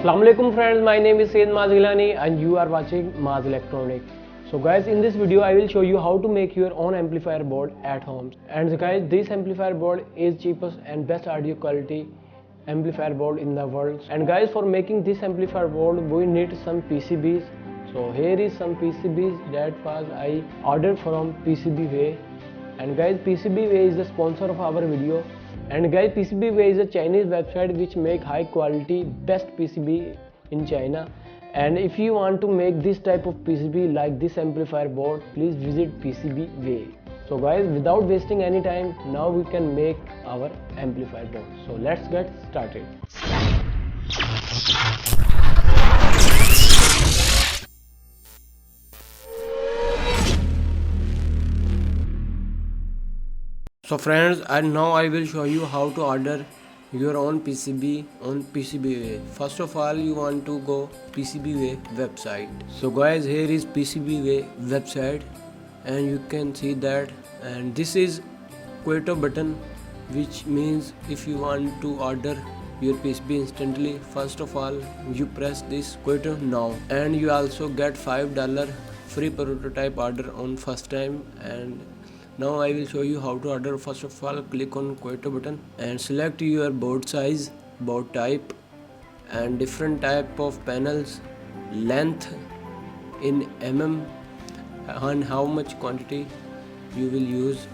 Assalamu alaikum friends, my name is Sayyid Maaz Gilani and you are watching Maaz Electronic. So guys, in this video I will show you how to make your own amplifier board at home. And guys, this amplifier board is cheapest and best audio quality amplifier board in the world. And guys, for making this amplifier board we need some PCBs. So here is some PCBs that was I ordered from PCBWay. And guys, PCBWay is the sponsor of our video. And guys, PCBWay is a Chinese website which make high quality best PCB in China. And if you want to make this type of PCB like this amplifier board, please visit PCBWay. So guys, without wasting any time, now we can make our amplifier board. So let's get started. So friends, and now I will show you how to order your own PCB on PCBWay. First of all, you want to go PCBWay website. So guys, here is PCBWay website and you can see that, and this is Quote button, which means if you want to order your PCB instantly, first of all you press this Quote now, and you also get $5 free prototype order on first time. And now I will show you how to order. First of all, click on Quote button and select your board size, board type, and different type of panels, length in mm, and how much quantity you will use,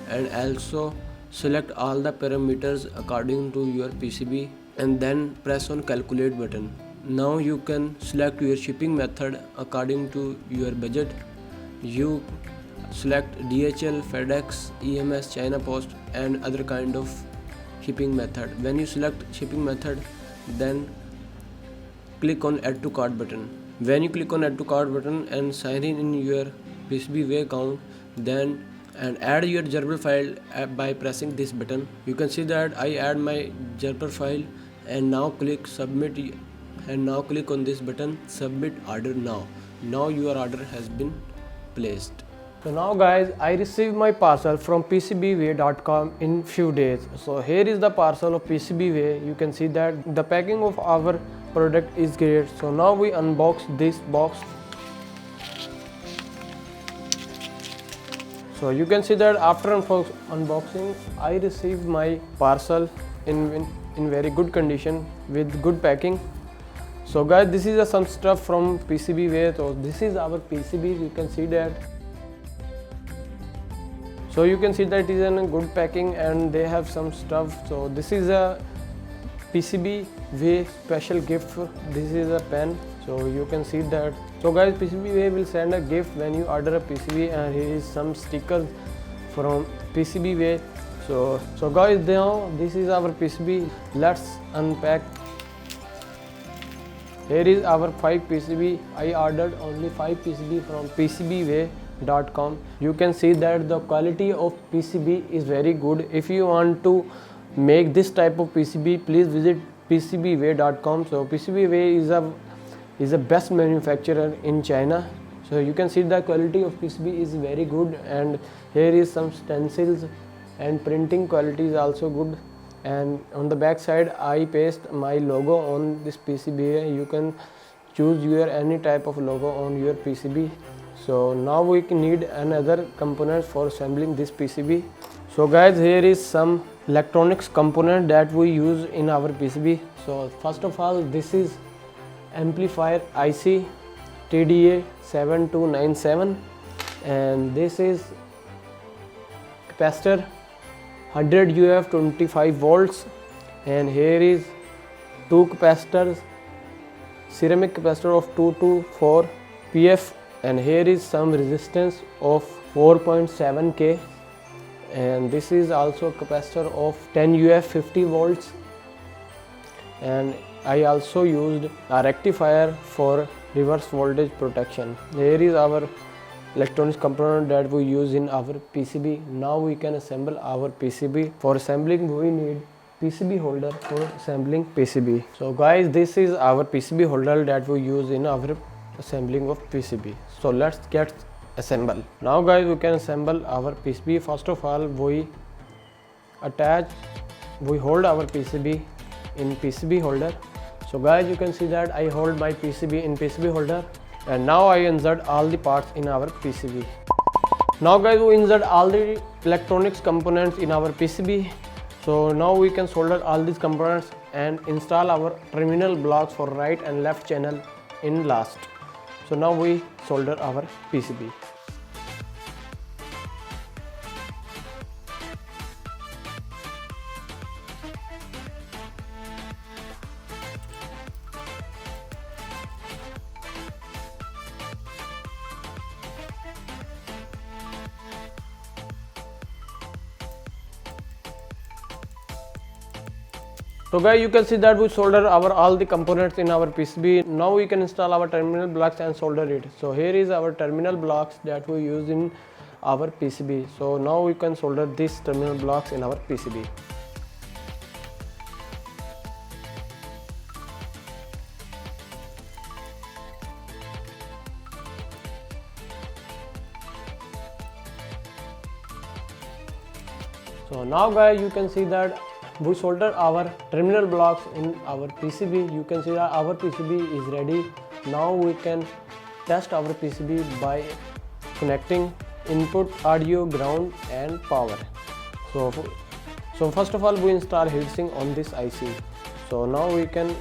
and also select all the parameters according to your PCB, and then press on calculate button. Now you can select your shipping method according to your budget. You select DHL, FedEx, EMS, China Post and other kind of shipping method. When you select shipping method, then click on add to cart button. When you click on add to cart button and sign in your PCBWay account, then and add your Gerber file by pressing this button. You can see that I add my Gerber file, and now click submit, and now click on this button, submit order now. Now your order has been placed. So now guys, I received my parcel from PCBWay.com in few days. So here is the parcel of PCBWay. You can see that the packing of our product is great. So now we unbox this box. So you can see that after unboxing, I received my parcel in very good condition with good packing. So guys, this is some stuff from PCBWay. So this is our PCB. You can see that. So you can see that it is in a good packing and they have some stuff. So this is a PCBWay special gift. This is a pen. So you can see that. So guys, PCBWay will send a gift when you order a PCB, and here is some stickers from PCBWay. So guys, now this is our PCB. Let's unpack. Here is our 5 PCB. I ordered only 5 PCB from PCBWay.com. You can see that the quality of PCB is very good. If you want to make this type of PCB, please visit PCBWay.com. So PCBWay is a best manufacturer in China. So you can see the quality of PCB is very good, and here is some stencils, and printing quality is also good. And on the back side I paste my logo on this PCB. You can choose your any type of logo on your PCB. So now we need another component for assembling this PCB. So guys, here is some electronics component that we use in our PCB. So first of all, this is amplifier IC TDA7297, and this is capacitor 100 UF 25 volts, and here is 2 capacitors, ceramic capacitor of 224 PF, and here is some resistance of 4.7K, and this is also a capacitor of 10 UF 50 volts, and I also used a rectifier for reverse voltage protection. Here is our electronics component that we use in our PCB. Now we can assemble our PCB. For assembling we need PCB holder for assembling PCB. So guys, this is our PCB holder that we use in our assembling of PCB. So let's get assemble. Now guys, we can assemble our PCB. First of all, we hold our PCB in PCB holder. So guys, you can see that I hold my PCB in PCB holder, and now I insert all the parts in our PCB. Now guys, we insert all the electronics components in our PCB. So now we can solder all these components and install our terminal blocks for right and left channel in last. So now we solder our PCB. So guys, you can see that we solder all the components in our PCB. Now we can install our terminal blocks and solder it. So here is our terminal blocks that we use in our PCB. So now we can solder these terminal blocks in our PCB. So now guys, you can see that we solder our terminal blocks in our PCB. You can see that our PCB is ready. Now we can test our PCB by connecting input, audio, ground and power. So first of all, we install heatsink on this IC. So now we can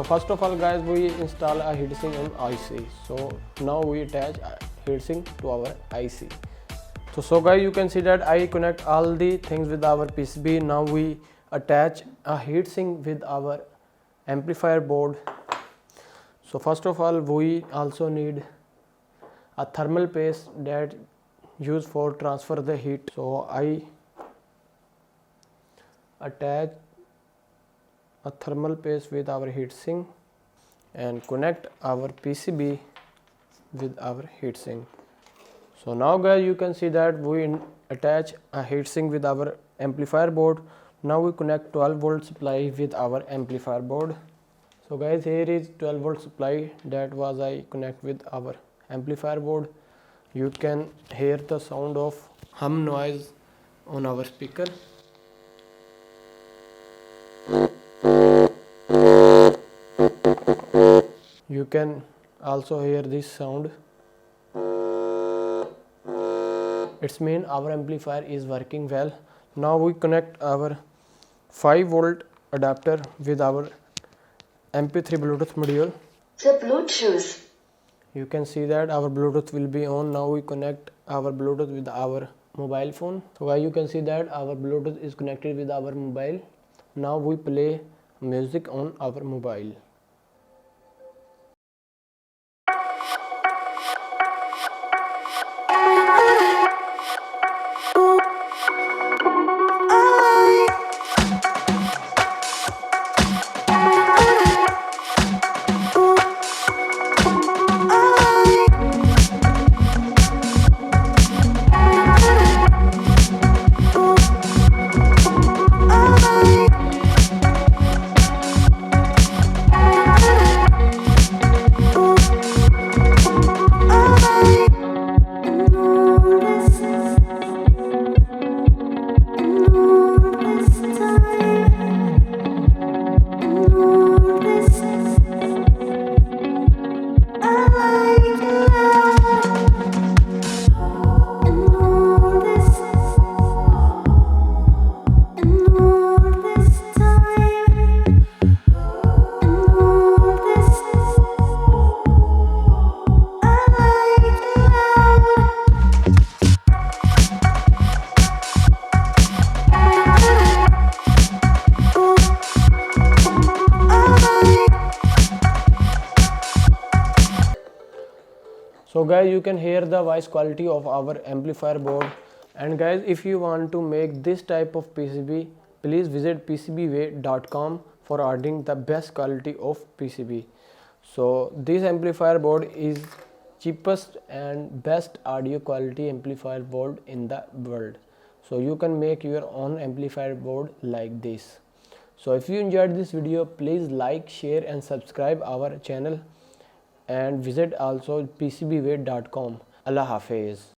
first of all guys, we install a heatsink on IC. So now we attach heatsink to our IC. So guys, you can see that I connect all the things with our PCB. Now we attach a heatsink with our amplifier board. So first of all, we also need a thermal paste that used for transfer the heat. So I attach a thermal paste with our heatsink and connect our PCB with our heatsink. So now guys, you can see that we attach a heatsink with our amplifier board. Now we connect 12 volt supply with our amplifier board. So guys, here is 12 volt supply that was I connect with our amplifier board. You can hear the sound of hum noise on our speaker. You can also hear this sound. It's mean our amplifier is working well. Now we connect our 5 volt adapter with our MP3 Bluetooth module. The Bluetooth. You can see that our Bluetooth will be on. Now we connect our Bluetooth with our mobile phone. So you can see that our Bluetooth is connected with our mobile. Now we play music on our mobile. So guys, you can hear the voice quality of our amplifier board. And guys, if you want to make this type of PCB, please visit PCBWay.com for ordering the best quality of PCB. So this amplifier board is cheapest and best audio quality amplifier board in the world. So you can make your own amplifier board like this. So if you enjoyed this video, please like, share and subscribe our channel and visit also PCBWay.com. Allah Hafiz.